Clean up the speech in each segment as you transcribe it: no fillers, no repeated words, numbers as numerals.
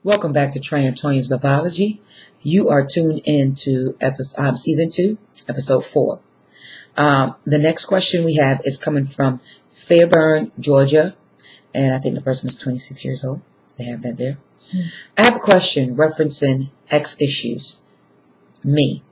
Welcome back to Trey Tonya Loveology. You are tuned into season 2, episode 4. The next question we have is coming from Fairburn, Georgia, and I think the person is 26 years old. They have that there. I have a question referencing ex issues. Me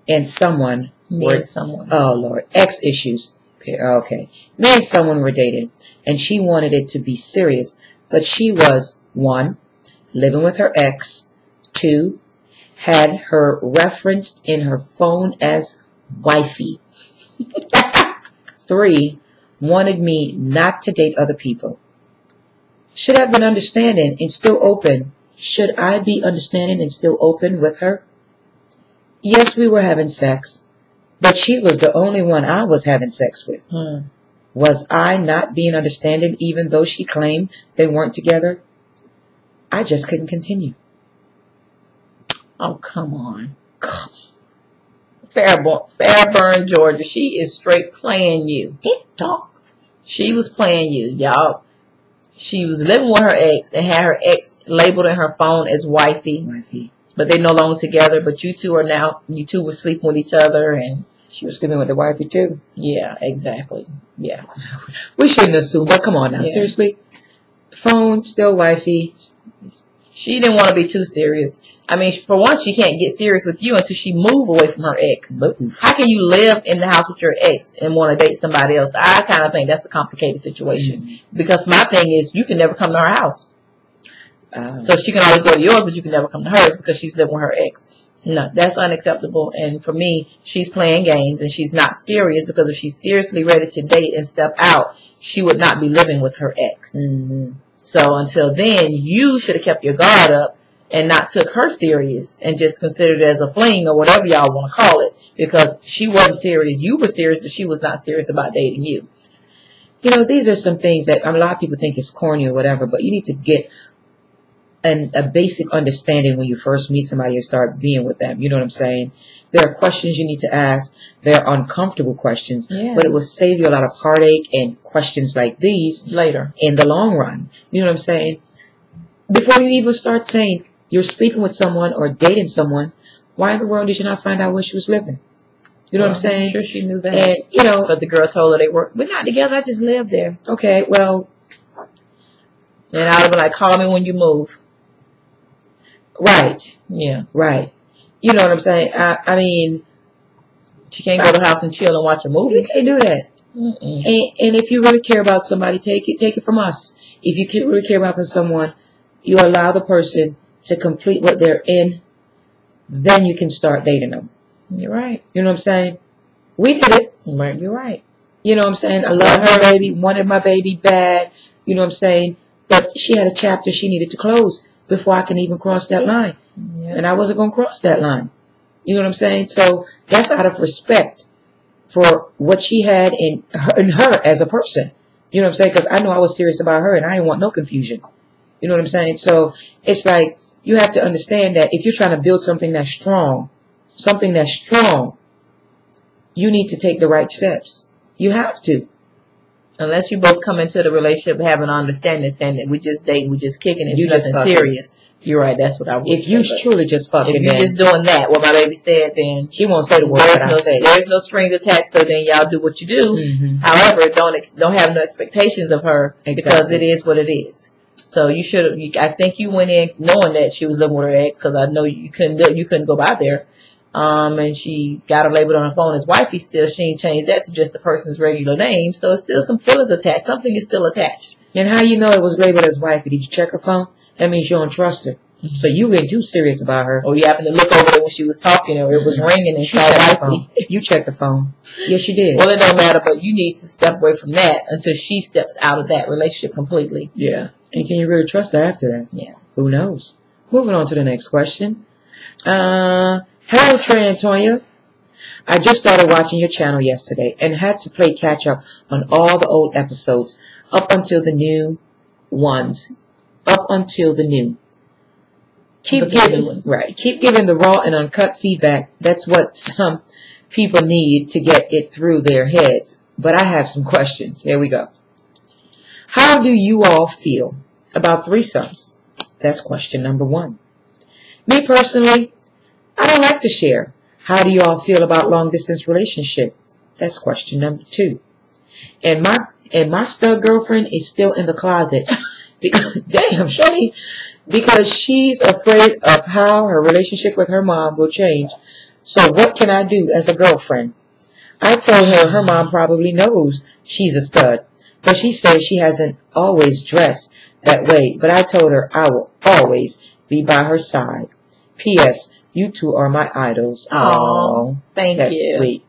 and someone. Oh, Lord. Ex issues. Okay. Me and someone were dating, and she wanted it to be serious, but she was, 1, living with her ex, 2, had her referenced in her phone as wifey, 3, wanted me not to date other people. Should I have been understanding and still open? Should I be understanding and still open with her? Yes, we were having sex, but she was the only one I was having sex with. Was I not being understanding even though she claimed they weren't together? I just couldn't continue. Oh, come on. Fairburn, Georgia. She is straight playing you. Talk. She was playing you, y'all. She was living with her ex and had her ex labeled in her phone as wifey. But they're no longer together. But you two were sleeping with each other, and she was sleeping with the wifey too. Yeah, exactly. Yeah. We shouldn't assume, but come on now. Yeah. Seriously? Phone, still wifey. She didn't want to be too serious. I mean, for one, she can't get serious with you until she move away from her ex. How can you live in the house with your ex and want to date somebody else? I kind of think that's a complicated situation. Because my thing is, you can never come to her house. So she can always go to yours, but you can never come to hers because she's living with her ex. No, that's unacceptable. And for me, she's playing games and she's not serious, because if she's seriously ready to date and step out, she would not be living with her ex. So until then, you should have kept your guard up and not took her serious and just considered it as a fling or whatever y'all want to call it, because she wasn't serious. You were serious, but she was not serious about dating you. You know, these are some things that a lot of people think is corny or whatever, but you need to get a basic understanding when you first meet somebody and start being with them. You know what I'm saying? There are questions you need to ask. They're uncomfortable questions, but it will save you a lot of heartache and questions like these later in the long run. You know what I'm saying? Before you even start saying you're sleeping with someone or dating someone, why in the world did you not find out where she was living? You know what I'm saying? I'm sure she knew that. And, you know, but the girl told her we're not together. I just live there. Okay, well. And I would be like, call me when you move. Right. Yeah. Right. You know what I'm saying? I mean, she can't go to the house and chill and watch a movie. You can't do that. And if you really care about somebody, take it from us. If you really care about someone, you allow the person to complete what they're in, then you can start dating them. You're right. You know what I'm saying? We did it. Right. You're right. You know what I'm saying? I love her baby, wanted my baby bad. You know what I'm saying? But she had a chapter she needed to close before I can even cross that line. And I wasn't going to cross that line. You know what I'm saying? So that's out of respect for what she had in her as a person. You know what I'm saying? Because I know I was serious about her and I didn't want no confusion. You know what I'm saying? So it's like you have to understand that if you're trying to build something that's strong, you need to take the right steps. You have to. Unless you both come into the relationship having an understanding, saying that we just dating, we just kicking, and you nothing serious. You're right. That's what I would say. If you truly just fucking, if you're just doing that, what my baby said, then she won't say the word. There's no strings attached. So then y'all do what you do. However, don't have no expectations of her because it is what it is. So you should. I think you went in knowing that she was living with her ex, because I know you couldn't go by there. And she got her labeled on her phone as wifey still. She ain't changed that to just the person's regular name. So it's still some feelings attached. Something is still attached. And how you know it was labeled as wifey? Did you check her phone? That means you don't trust her. So you weren't too serious about her. Or you happened to look over there when she was talking, or it was ringing and saw wifey. You checked the phone. Yes, you did. Well, it don't matter, but you need to step away from that until she steps out of that relationship completely. Yeah. And can you really trust her after that? Yeah. Who knows? Moving on to the next question. Hello, Trey and Tonya. I just started watching your channel yesterday and had to play catch up on all the old episodes up until the new ones. Keep giving the raw and uncut feedback. That's what some people need to get it through their heads. But I have some questions. Here we go. How do you all feel about threesomes? That's question number 1. Me personally, I don't like to share. How do you all feel about long distance relationship? That's question number 2. And my stud girlfriend is still in the closet. Damn, Shani. Because she's afraid of how her relationship with her mom will change. So what can I do as a girlfriend? I told her mom probably knows she's a stud, but she says she hasn't always dressed that way. But I told her I will always be by her side. P.S. You two are my idols. Oh, thank you. That's sweet.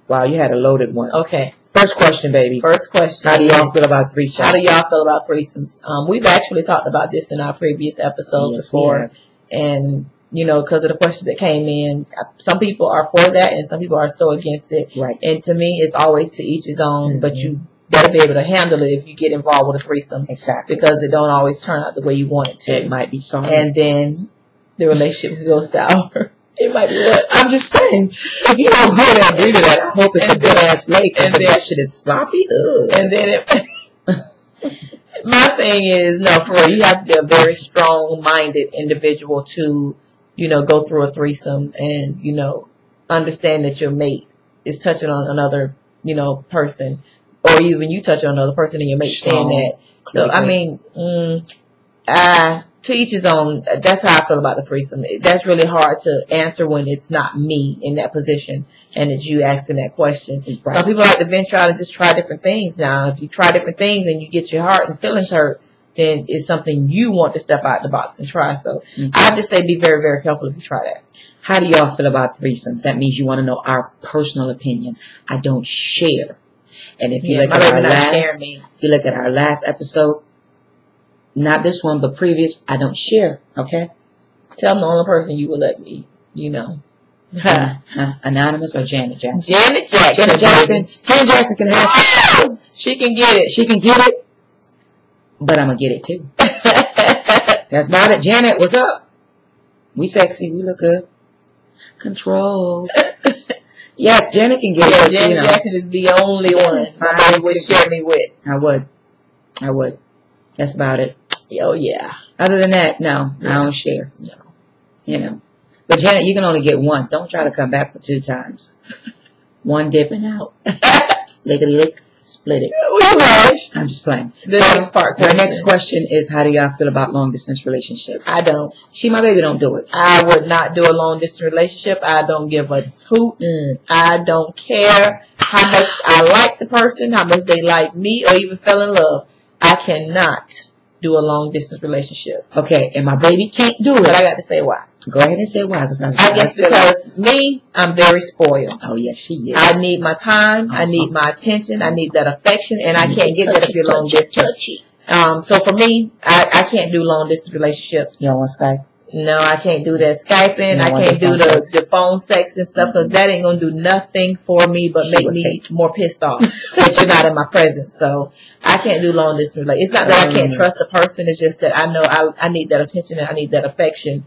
Wow, you had a loaded one. Okay. First question, baby. First question. How do y'all feel about threesomes? How do y'all feel about threesomes? We've actually talked about this in our previous episodes before. And, you know, because of the questions that came in, some people are for that and some people are so against it. Right. And to me, it's always to each his own, but you better be able to handle it if you get involved with a threesome. Exactly. Because it don't always turn out the way you want it to. It might be sorry. And then the relationship will go sour. It might be what? I'm just saying, if you don't really agree to that, I hope it's a good ass lake and that shit is sloppy. Ugh. And then my thing is, no, for real, you have to be a very strong-minded individual to, you know, go through a threesome and, you know, understand that your mate is touching on another, you know, person, or even you touch on another person and your mate saying that. So, I mean, to each his own. That's how I feel about the threesome. That's really hard to answer when it's not me in that position and it's you asking that question. Right. Some people like to venture out and just try different things. Now, if you try different things and you get your heart and feelings hurt, then it's something you want to step out the box and try. So I just say be very, very careful if you try that. How do y'all feel about threesomes? That means you want to know our personal opinion. I don't share. And if you look at our last episode, not this one, but previous, I don't share, okay? Tell them the only person you will let me, you know. Anonymous or Janet Jackson? Janet Jackson. Janet Jackson can have some. She can get it. She can get it, but I'm going to get it too. That's about it. Janet, what's up? We sexy. We look good. Control. Yes, Janet can get it. Janet Jackson is the only one nobody would share me with. I would. That's about it. Oh, yeah. Other than that, no, I don't share. No. You know. But Janet, you can only get once. Don't try to come back for 2 times. One dip and out. Lick, split it. I'm just playing. The next question is, how do y'all feel about long distance relationship? I don't. My baby don't do it. I would not do a long distance relationship. I don't give a hoot. I don't care how much I like the person, how much they like me, or even fell in love. I cannot do a long distance relationship. Okay, and my baby can't do it. But I got to say why. Go ahead and say why. I guess because I'm very spoiled. Oh, yes, she is. I need my time. I need my attention. I need that affection. And I can't get that if you're long distance. So for me, I can't do long distance relationships. You don't want Skype? No, I can't do that Skyping. I can't do the phone sex and stuff because that ain't going to do nothing for me but make me more pissed off that you're not in my presence. So I can't do long distance relationships. It's not that I can't trust a person. It's just that I know I need that attention and I need that affection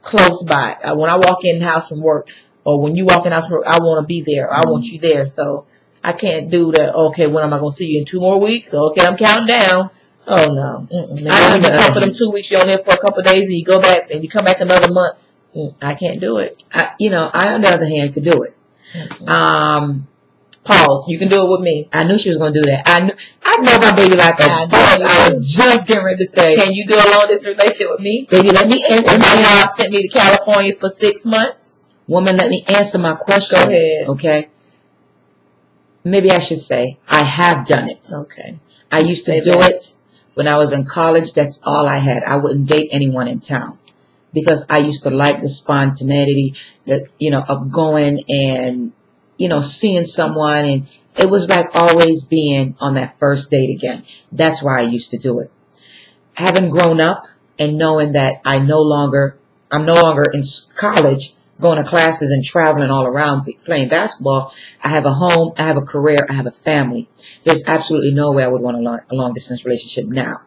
close by. When I walk in the house from work or when you walk in the house from work, I want to be there. I want you there. So I can't do that. Okay, when am I going to see you in 2 more weeks? Okay, I'm counting down. Oh, no. I come for them 2 weeks, you're on there for a couple of days, and you go back, and you come back another month. I can't do it. I, on the other hand, could do it. Pause. You can do it with me. I knew she was going to do that. I know my baby like a dog. I was just getting ready to say. Can you do a long distance relationship with me? Baby, let me answer. My mom sent me to California for 6 months. Woman, let me answer my question. Go ahead. Okay? Maybe I should say, I have done it. Okay. I used to do it. When I was in college, that's all I had. I wouldn't date anyone in town because I used to like the spontaneity that, of going and, seeing someone. And it was like always being on that first date again. That's why I used to do it. Having grown up and knowing that I'm no longer in college, going to classes and traveling all around playing basketball. I have a home, I have a career, I have a family. There's absolutely no way I would want a long distance relationship now.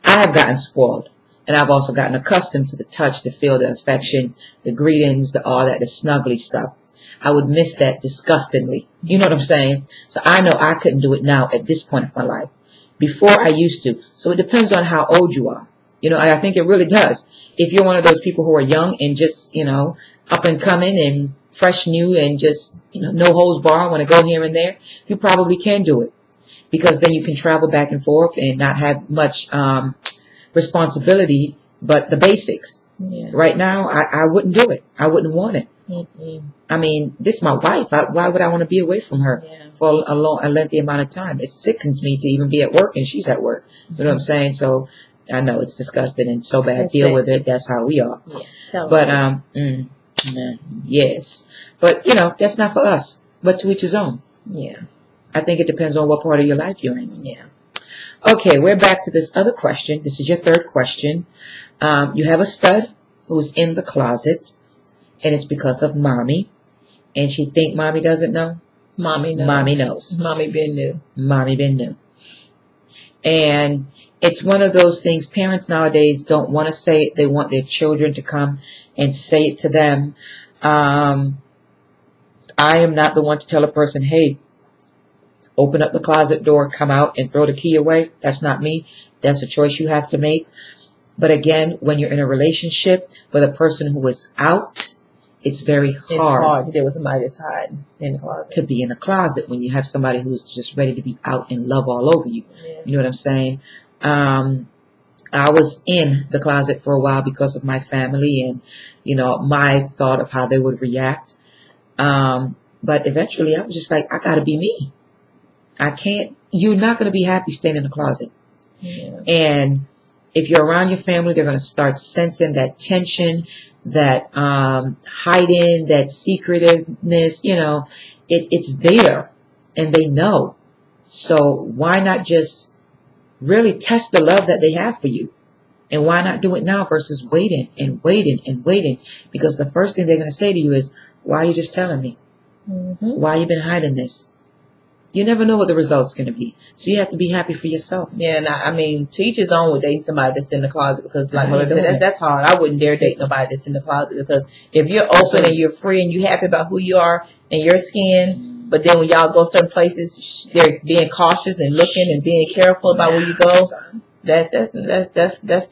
I have gotten spoiled, and I've also gotten accustomed to the touch, to feel the affection, the greetings, all that, the snuggly stuff. I would miss that disgustingly. You know what I'm saying? So I know I couldn't do it now at this point of my life. Before I used to. So it depends on how old you are. You know, I think it really does. If you're one of those people who are young and just, you know, up and coming and fresh new and just, you know, no holds barred, want to go here and there, you probably can do it. Because then you can travel back and forth and not have much responsibility, but the basics. Yeah. Right now, I wouldn't do it. I wouldn't want it. I mean, this is my wife. Why would I want to be away from her for a lengthy amount of time? It sickens me to even be at work and she's at work. You know what I'm saying? So I know it's disgusting and so bad. Deal with it. That's how we are. Yeah. But yes. But you know, that's not for us. But to each his own. Yeah. I think it depends on what part of your life you're in. Yeah. Okay, we're back to this other question. This is your third question. You have a stud who's in the closet, and it's because of mommy. And she think mommy doesn't know? Mommy knows. Mommy knows. Mommy been new. Mommy been new. And it's one of those things, parents nowadays don't want to say it. They want their children to come and say it to them. I am not the one to tell a person, hey, open up the closet door, come out and throw the key away. That's not me. That's a choice you have to make. But again, when you're in a relationship with a person who is out, it's very hard. It's hard to deal with somebody that's hiding in the closet. To be in a closet when you have somebody who's just ready to be out and love all over you. Yeah. You know what I'm saying? I was in the closet for a while because of my family and, you know, my thought of how they would react. But eventually I was just like, I gotta be me. I can't, you're not going to be happy staying in the closet. Yeah. And if you're around your family, they're going to start sensing that tension, that hiding, that secretiveness, you know, it's there and they know. So why not just really test the love that they have for you? And why not do it now versus waiting and waiting and waiting? Because the first thing they're going to say to you is, why are you just telling me? Why you been hiding this? You never know what the result's going to be. So you have to be happy for yourself. Yeah, and I mean, to each his own with dating somebody that's in the closet because, like Mother said, that's hard. I wouldn't dare date nobody that's in the closet because if you're open and you're free and you're happy about who you are and your skin, but then when y'all go certain places, they're being cautious and looking and being careful about where you go. That's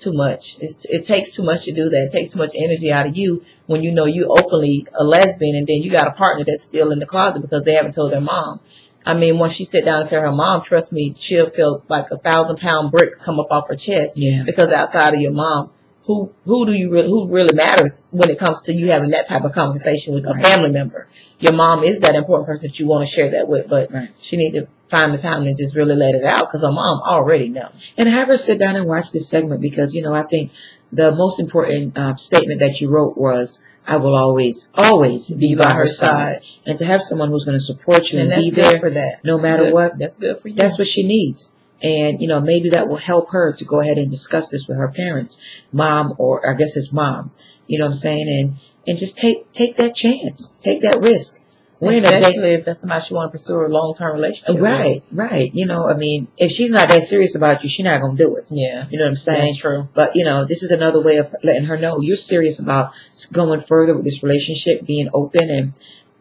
too much. It takes too much to do that. It takes too much energy out of you when you know you openly a lesbian and then you got a partner that's still in the closet because they haven't told their mom. I mean, once she sit down and tell her mom, trust me, she'll feel like 1,000-pound bricks come up off her chest. Yeah. Because outside of your mom, who really matters when it comes to you having that type of conversation with a family member? Your mom is that important person that you want to share that with, but she need to find the time to just really let it out because her mom already knows. And have her sit down and watch this segment because, you know, I think the most important statement that you wrote was, I will always be by her side. And to have someone who's going to support you and be there for that. No matter what. That's good for you. That's what she needs. And, you know, maybe that will help her to go ahead and discuss this with her parents, mom, or I guess it's mom. You know what I'm saying? And just take that chance. Take that risk. Especially if that's somebody she want to pursue a long-term relationship with. Right. You know, I mean, if she's not that serious about you, she's not going to do it. Yeah. You know what I'm saying? That's true. But, you know, this is another way of letting her know you're serious about going further with this relationship, being open and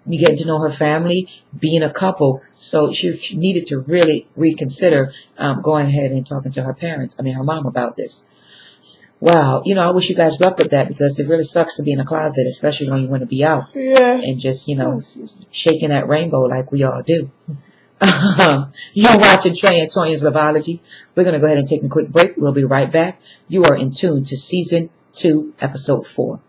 you getting to know her family, being a couple. So she needed to really reconsider going ahead and talking to her mom about this. Wow. You know, I wish you guys luck with that because it really sucks to be in a closet, especially when you want to be out. Yeah. And just, you know, shaking that rainbow like we all do. You're watching Trey and Tonya's Loveology. We're going to go ahead and take a quick break. We'll be right back. You are in tune to Season 2, Episode 4.